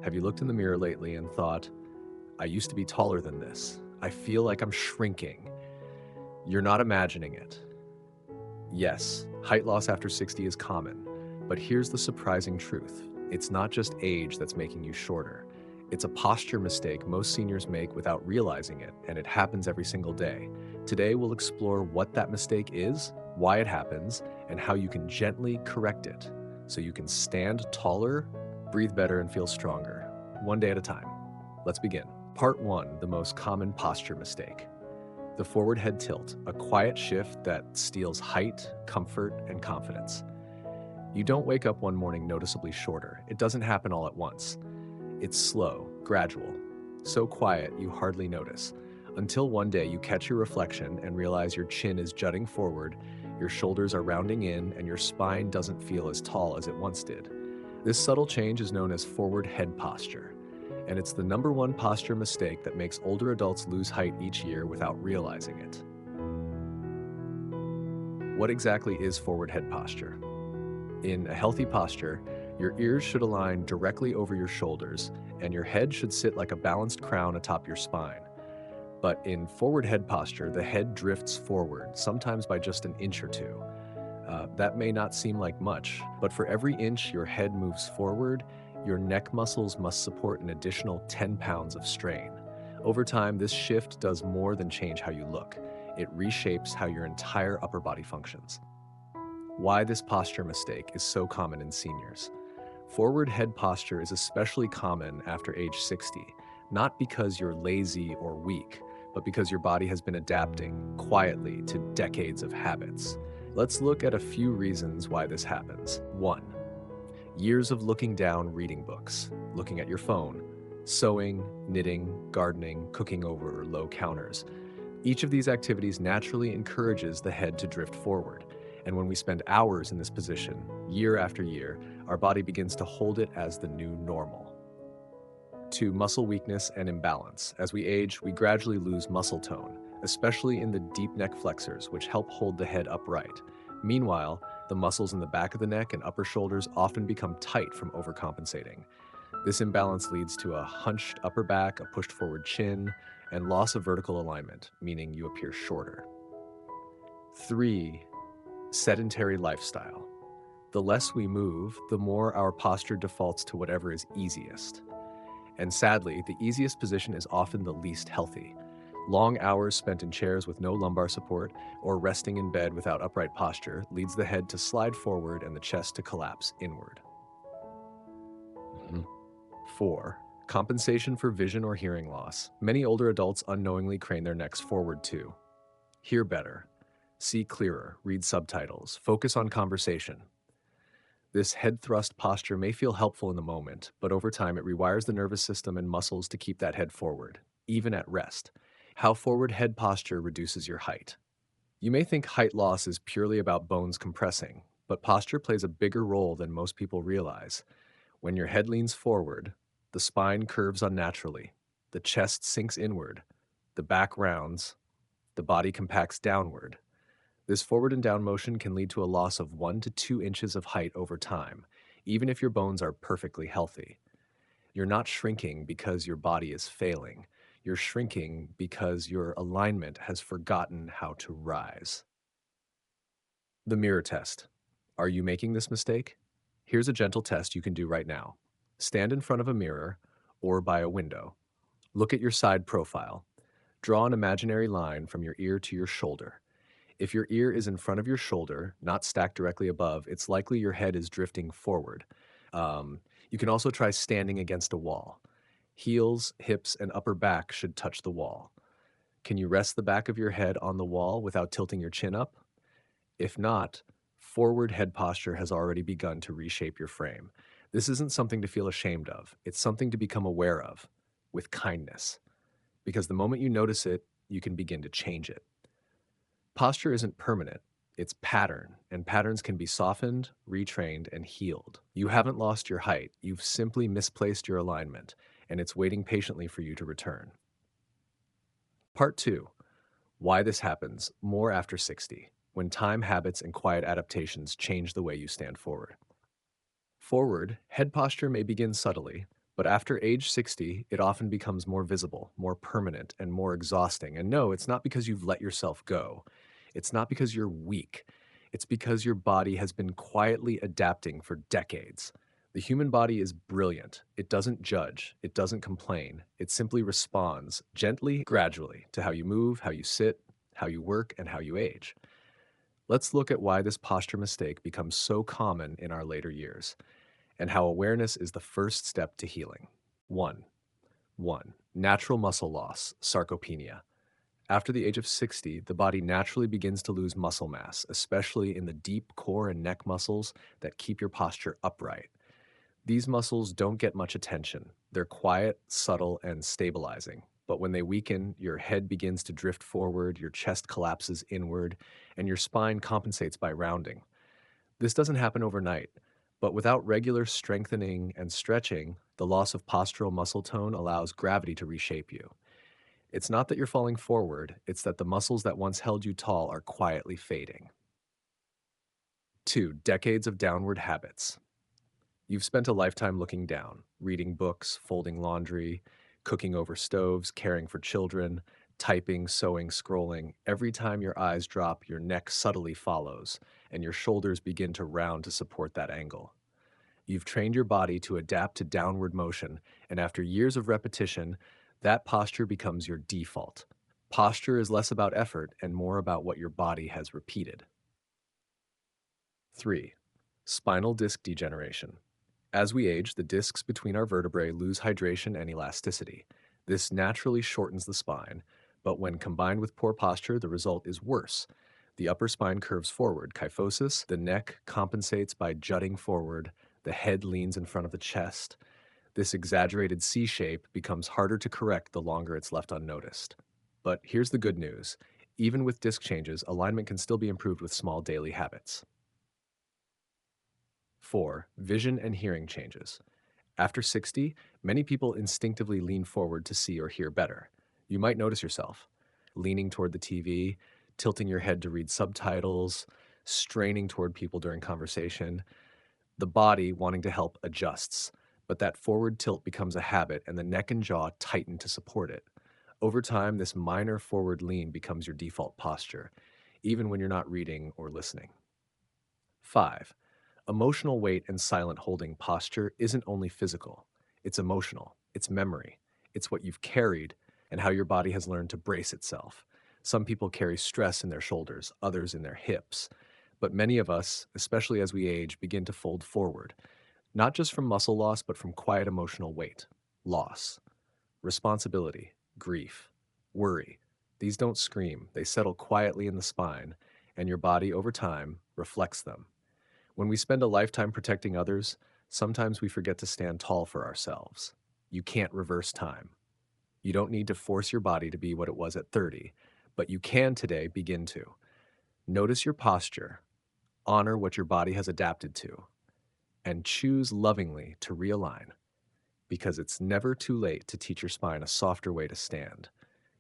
Have you looked in the mirror lately and thought, I used to be taller than this? I feel like I'm shrinking. You're not imagining it. Yes, height loss after 60 is common, but here's the surprising truth. It's not just age that's making you shorter. It's a posture mistake most seniors make without realizing it, and it happens every single day. Today, we'll explore what that mistake is, why it happens, and how you can gently correct it so you can stand taller, breathe better, and feel stronger, one day at a time. Let's begin. Part 1, the most common posture mistake. The forward head tilt, a quiet shift that steals height, comfort, and confidence. You don't wake up one morning noticeably shorter. It doesn't happen all at once. It's slow, gradual, so quiet you hardly notice. Until one day you catch your reflection and realize your chin is jutting forward, your shoulders are rounding in, and your spine doesn't feel as tall as it once did. This subtle change is known as forward head posture, and it's the number one posture mistake that makes older adults lose height each year without realizing it. What exactly is forward head posture? In a healthy posture, your ears should align directly over your shoulders, and your head should sit like a balanced crown atop your spine. But in forward head posture, the head drifts forward, sometimes by just an inch or two. That may not seem like much, but for every inch your head moves forward, your neck muscles must support an additional 10 pounds of strain. Over time, this shift does more than change how you look. It reshapes how your entire upper body functions. Why this posture mistake is so common in seniors. Forward head posture is especially common after age 60, not because you're lazy or weak, but because your body has been adapting quietly to decades of habits. Let's look at a few reasons why this happens. 1. Years of looking down reading books, looking at your phone, sewing, knitting, gardening, cooking over low counters. Each of these activities naturally encourages the head to drift forward. And when we spend hours in this position, year after year, our body begins to hold it as the new normal. 2. Muscle weakness and imbalance. As we age, we gradually lose muscle tone, especially in the deep neck flexors, which help hold the head upright. Meanwhile, the muscles in the back of the neck and upper shoulders often become tight from overcompensating. This imbalance leads to a hunched upper back, a pushed forward chin, and loss of vertical alignment, meaning you appear shorter. 3. Sedentary lifestyle. The less we move, the more our posture defaults to whatever is easiest. And sadly, the easiest position is often the least healthy. Long hours spent in chairs with no lumbar support or resting in bed without upright posture leads the head to slide forward and the chest to collapse inward. Mhm. 4. Compensation for vision or hearing loss. Many older adults unknowingly crane their necks forward too. Hear better, see clearer, read subtitles, focus on conversation. This head thrust posture may feel helpful in the moment, but over time it rewires the nervous system and muscles to keep that head forward, even at rest. How forward head posture reduces your height. You may think height loss is purely about bones compressing, but posture plays a bigger role than most people realize. When your head leans forward, the spine curves unnaturally, the chest sinks inward, the back rounds, the body compacts downward. This forward and down motion can lead to a loss of 1 to 2 inches of height over time, even if your bones are perfectly healthy. You're not shrinking because your body is failing. You're shrinking because your alignment has forgotten how to rise. The mirror test. Are you making this mistake? Here's a gentle test you can do right now. Stand in front of a mirror or by a window. Look at your side profile. Draw an imaginary line from your ear to your shoulder. If your ear is in front of your shoulder, not stacked directly above, it's likely your head is drifting forward. You can also try standing against a wall. Heels, hips, and upper back should touch the wall. Can you rest the back of your head on the wall without tilting your chin up? If not, forward head posture has already begun to reshape your frame. This isn't something to feel ashamed of. It's something to become aware of with kindness. Because the moment you notice it, you can begin to change it. Posture isn't permanent, it's pattern, and patterns can be softened, retrained, and healed. You haven't lost your height, you've simply misplaced your alignment, and it's waiting patiently for you to return. Part 2. Why this happens more after 60, when time habits and quiet adaptations change the way you stand forward. Forward, head posture may begin subtly, But after age 60, it often becomes more visible, more permanent, and more exhausting. And no, it's not because you've let yourself go. It's not because you're weak. It's because your body has been quietly adapting for decades. The human body is brilliant. It doesn't judge, it doesn't complain. It simply responds gently, gradually to how you move, how you sit, how you work, and how you age. Let's look at why this posture mistake becomes so common in our later years and how awareness is the first step to healing. 1. 1. Natural muscle loss, sarcopenia. After the age of 60, the body naturally begins to lose muscle mass, especially in the deep core and neck muscles that keep your posture upright. These muscles don't get much attention. They're quiet, subtle, and stabilizing. But when they weaken, your head begins to drift forward, your chest collapses inward, and your spine compensates by rounding. This doesn't happen overnight, but without regular strengthening and stretching, the loss of postural muscle tone allows gravity to reshape you. It's not that you're falling forward, it's that the muscles that once held you tall are quietly fading. 2. Decades of downward habits. You've spent a lifetime looking down, reading books, folding laundry, cooking over stoves, caring for children, typing, sewing, scrolling. Every time your eyes drop, your neck subtly follows, and your shoulders begin to round to support that angle. You've trained your body to adapt to downward motion, and after years of repetition, that posture becomes your default. Posture is less about effort and more about what your body has repeated. 3. Spinal disc degeneration. As we age, the discs between our vertebrae lose hydration and elasticity. This naturally shortens the spine, but when combined with poor posture, the result is worse. The upper spine curves forward, kyphosis, the neck compensates by jutting forward, the head leans in front of the chest. This exaggerated C shape becomes harder to correct the longer it's left unnoticed. But here's the good news. Even with disc changes, alignment can still be improved with small daily habits. 4. Vision and hearing changes. After 60, many people instinctively lean forward to see or hear better. You might notice yourself leaning toward the TV, tilting your head to read subtitles, straining toward people during conversation. The body, wanting to help, adjusts, but that forward tilt becomes a habit and the neck and jaw tighten to support it. Over time, this minor forward lean becomes your default posture, even when you're not reading or listening. 5. Emotional weight and silent holding posture isn't only physical, it's emotional, it's memory, it's what you've carried and how your body has learned to brace itself. Some people carry stress in their shoulders, others in their hips, but many of us, especially as we age, begin to fold forward, not just from muscle loss, but from quiet emotional weight, loss, responsibility, grief, worry. These don't scream, they settle quietly in the spine, and your body over time reflects them. When we spend a lifetime protecting others, sometimes we forget to stand tall for ourselves. You can't reverse time. You don't need to force your body to be what it was at 30, but you can today begin to. Notice your posture, honor what your body has adapted to, and choose lovingly to realign, because it's never too late to teach your spine a softer way to stand.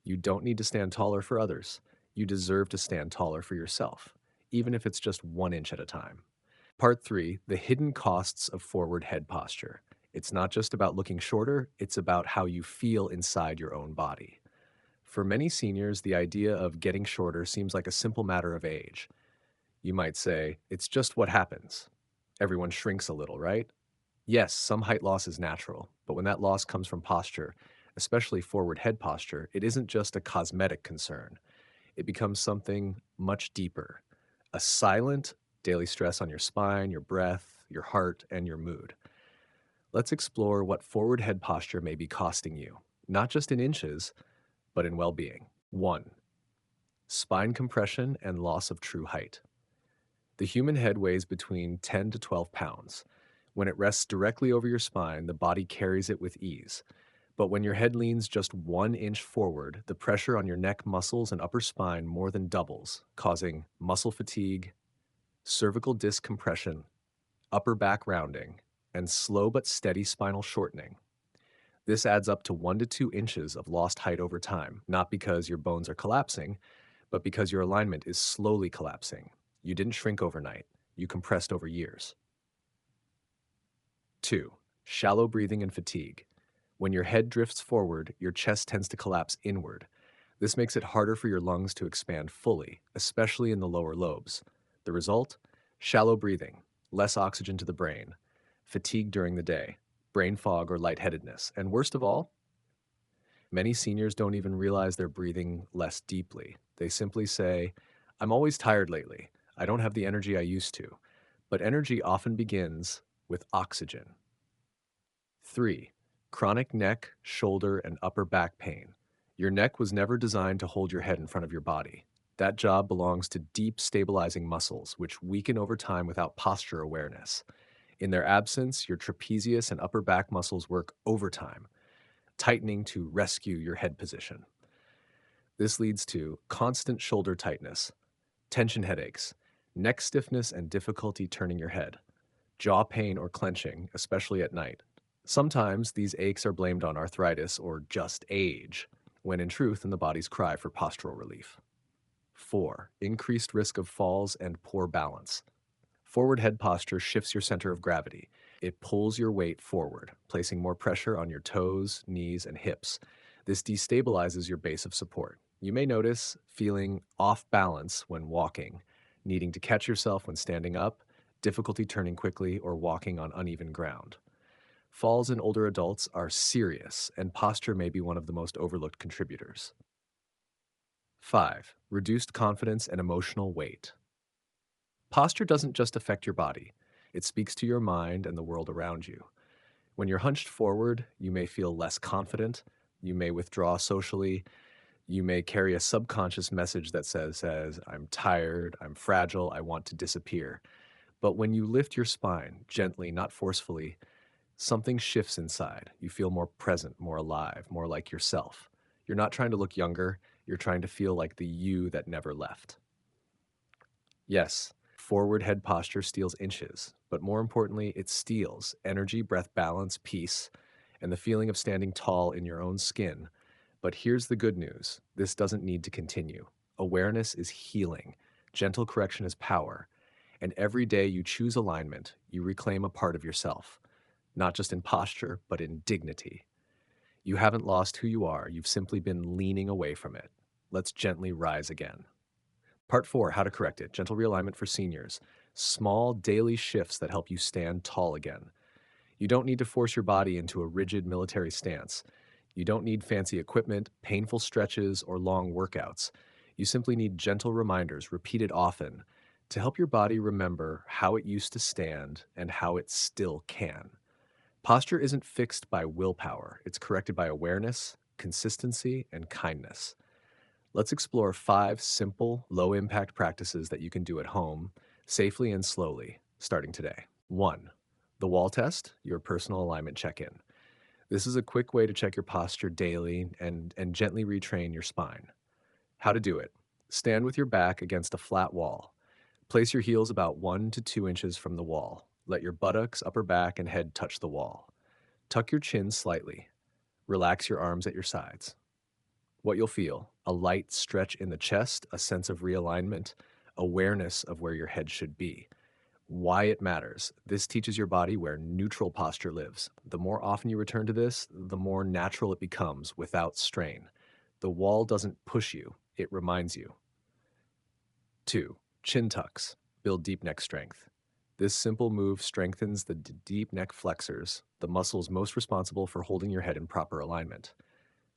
You don't need to stand taller for others. You deserve to stand taller for yourself, even if it's just 1 inch at a time. Part 3, the hidden costs of forward head posture. It's not just about looking shorter, it's about how you feel inside your own body. For many seniors, the idea of getting shorter seems like a simple matter of age. You might say, it's just what happens. Everyone shrinks a little, right? Yes, some height loss is natural, but when that loss comes from posture, especially forward head posture, it isn't just a cosmetic concern. It becomes something much deeper, a silent daily stress on your spine, your breath, your heart, and your mood. Let's explore what forward head posture may be costing you, not just in inches, but in well being. 1. Spine compression and loss of true height. The human head weighs between 10 to 12 pounds. When it rests directly over your spine, the body carries it with ease. But when your head leans just 1 inch forward, the pressure on your neck muscles and upper spine more than doubles, causing muscle fatigue, cervical disc compression, upper back rounding, and slow but steady spinal shortening. This adds up to 1 to 2 inches of lost height over time, not because your bones are collapsing, but because your alignment is slowly collapsing. You didn't shrink overnight, you compressed over years. 2. Shallow breathing and fatigue. When your head drifts forward, your chest tends to collapse inward. This makes it harder for your lungs to expand fully, especially in the lower lobes. The result? Shallow breathing, less oxygen to the brain, fatigue during the day, brain fog or lightheadedness, and worst of all, many seniors don't even realize they're breathing less deeply. They simply say, I'm always tired lately. I don't have the energy I used to. But energy often begins with oxygen. 3. Chronic neck, shoulder, and upper back pain. Your neck was never designed to hold your head in front of your body. That job belongs to deep stabilizing muscles, which weaken over time without posture awareness. In their absence, your trapezius and upper back muscles work overtime, tightening to rescue your head position. This leads to constant shoulder tightness, tension headaches, neck stiffness, and difficulty turning your head, jaw pain or clenching, especially at night. Sometimes these aches are blamed on arthritis or just age, when in truth, in the body's cry for postural relief. 4. Increased risk of falls and poor balance. Forward head posture shifts your center of gravity. It pulls your weight forward, placing more pressure on your toes, knees, and hips. This destabilizes your base of support. You may notice feeling off balance when walking, needing to catch yourself when standing up, difficulty turning quickly, or walking on uneven ground. Falls in older adults are serious, and posture may be one of the most overlooked contributors. 5. Reduced confidence and emotional weight. Posture doesn't just affect your body, it speaks to your mind and the world around you. When you're hunched forward, you may feel less confident, you may withdraw socially, you may carry a subconscious message that says, I'm tired, I'm fragile, I want to disappear. But when you lift your spine, gently, not forcefully, something shifts inside. You feel more present, more alive, more like yourself. You're not trying to look younger, you're trying to feel like the you that never left. Yes, forward head posture steals inches, but more importantly, it steals energy, breath balance, peace, and the feeling of standing tall in your own skin. But here's the good news: this doesn't need to continue. Awareness is healing, gentle correction is power, and every day you choose alignment, you reclaim a part of yourself, not just in posture, but in dignity. You haven't lost who you are, you've simply been leaning away from it. Let's gently rise again. Part 4, How to Correct It. Gentle realignment for seniors. Small daily shifts that help you stand tall again. You don't need to force your body into a rigid military stance. You don't need fancy equipment, painful stretches, or long workouts. You simply need gentle reminders, repeated often, to help your body remember how it used to stand and how it still can. Posture isn't fixed by willpower, it's corrected by awareness, consistency, and kindness. Let's explore 5 simple, low impact practices that you can do at home, safely and slowly, starting today. 1. The wall test, your personal alignment check in. This is a quick way to check your posture daily and gently retrain your spine. How to do it: stand with your back against a flat wall. Place your heels about 1 to 2 inches from the wall. Let your buttocks, upper back, and head touch the wall. Tuck your chin slightly. Relax your arms at your sides. What you'll feel: a light stretch in the chest, a sense of realignment, awareness of where your head should be. Why it matters: this teaches your body where neutral posture lives. The more often you return to this, the more natural it becomes without strain. The wall doesn't push you, it reminds you. 2. Chin tucks. Build deep neck strength. This simple move strengthens the deep neck flexors, the muscles most responsible for holding your head in proper alignment.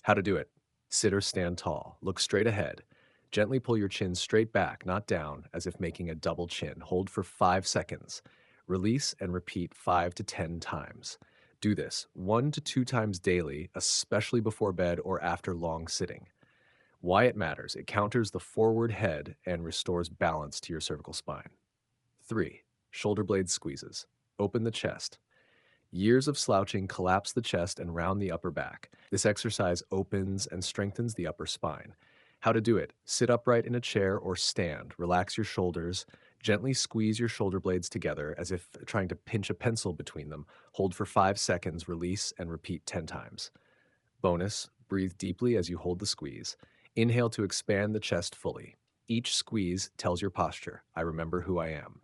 How to do it: sit or stand tall. Look straight ahead. Gently pull your chin straight back, not down, as if making a double chin. Hold for 5 seconds. Release and repeat 5 to 10 times. Do this 1 to 2 times daily, especially before bed or after long sitting. Why it matters: it counters the forward head and restores balance to your cervical spine. 3. Shoulder blade squeezes. Open the chest. Years of slouching collapse the chest and round the upper back. This exercise opens and strengthens the upper spine. How to do it: sit upright in a chair or stand. Relax your shoulders. Gently squeeze your shoulder blades together as if trying to pinch a pencil between them. Hold for 5 seconds, release, and repeat 10 times. Bonus: breathe deeply as you hold the squeeze. Inhale to expand the chest fully. Each squeeze tells your posture, I remember who I am.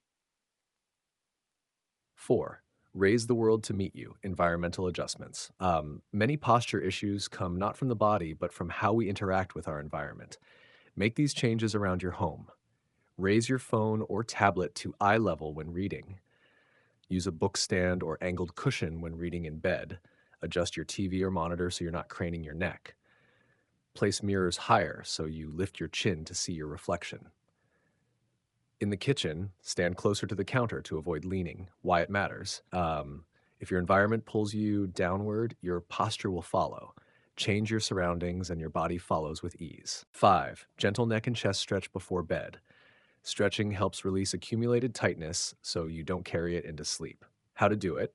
4. Raise the world to meet you, environmental adjustments. Many posture issues come not from the body, but from how we interact with our environment. Make these changes around your home. Raise your phone or tablet to eye level when reading. Use a book stand or angled cushion when reading in bed. Adjust your TV or monitor so you're not craning your neck. Place mirrors higher so you lift your chin to see your reflection. In the kitchen, stand closer to the counter to avoid leaning. Why it matters. If your environment pulls you downward, your posture will follow. Change your surroundings and your body follows with ease. 5. Gentle neck and chest stretch before bed. Stretching helps release accumulated tightness so you don't carry it into sleep. How to do it.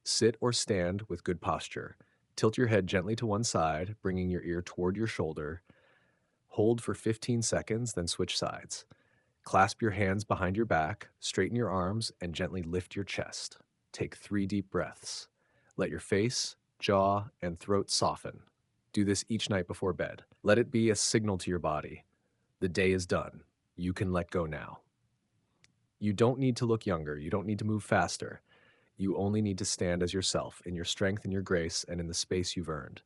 Sit or stand with good posture. Tilt your head gently to one side, bringing your ear toward your shoulder. Hold for 15 seconds, then switch sides. Clasp your hands behind your back, straighten your arms, and gently lift your chest. Take 3 deep breaths. Let your face, jaw, and throat soften. Do this each night before bed. Let it be a signal to your body. The day is done. You can let go now. You don't need to look younger. You don't need to move faster. You only need to stand as yourself in your strength and your grace and in the space you've earned.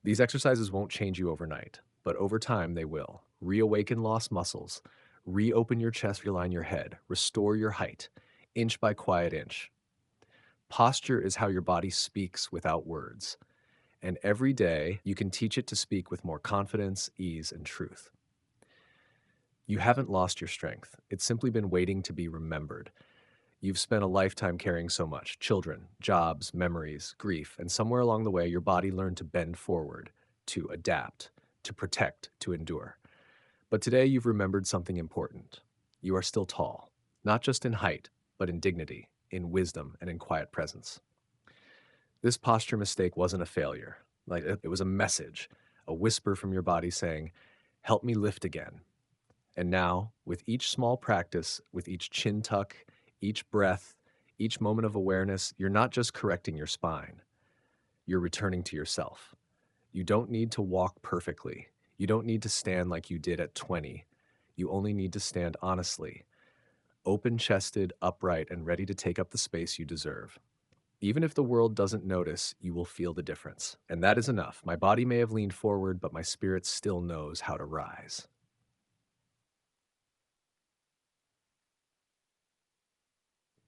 These exercises won't change you overnight, but over time they will. Reawaken lost muscles, reopen your chest, realign your head, restore your height, inch by quiet inch. Posture is how your body speaks without words, and every day you can teach it to speak with more confidence, ease, and truth. You haven't lost your strength. It's simply been waiting to be remembered. You've spent a lifetime carrying so much: children, jobs, memories, grief, and somewhere along the way, your body learned to bend forward, to adapt, to protect, to endure. But today, you've remembered something important. You are still tall, not just in height, but in dignity, in wisdom, and in quiet presence. This posture mistake wasn't a failure. It was a message, a whisper from your body saying, "Help me lift again." And now, with each small practice, with each chin tuck, each breath, each moment of awareness, you're not just correcting your spine, you're returning to yourself. You don't need to walk perfectly. You don't need to stand like you did at 20. You only need to stand honestly, open chested, upright, and ready to take up the space you deserve. Even if the world doesn't notice, you will feel the difference. And that is enough. My body may have leaned forward, but my spirit still knows how to rise.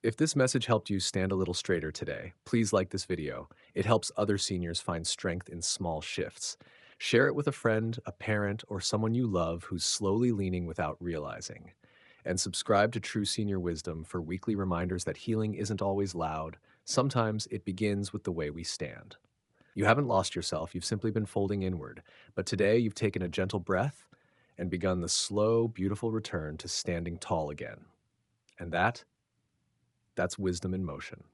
If this message helped you stand a little straighter today, please like this video. It helps other seniors find strength in small shifts. Share it with a friend, a parent, or someone you love who's slowly leaning without realizing. And subscribe to True Senior Wisdom for weekly reminders that healing isn't always loud. Sometimes it begins with the way we stand. You haven't lost yourself, you've simply been folding inward. But today you've taken a gentle breath and begun the slow, beautiful return to standing tall again. And that's wisdom in motion.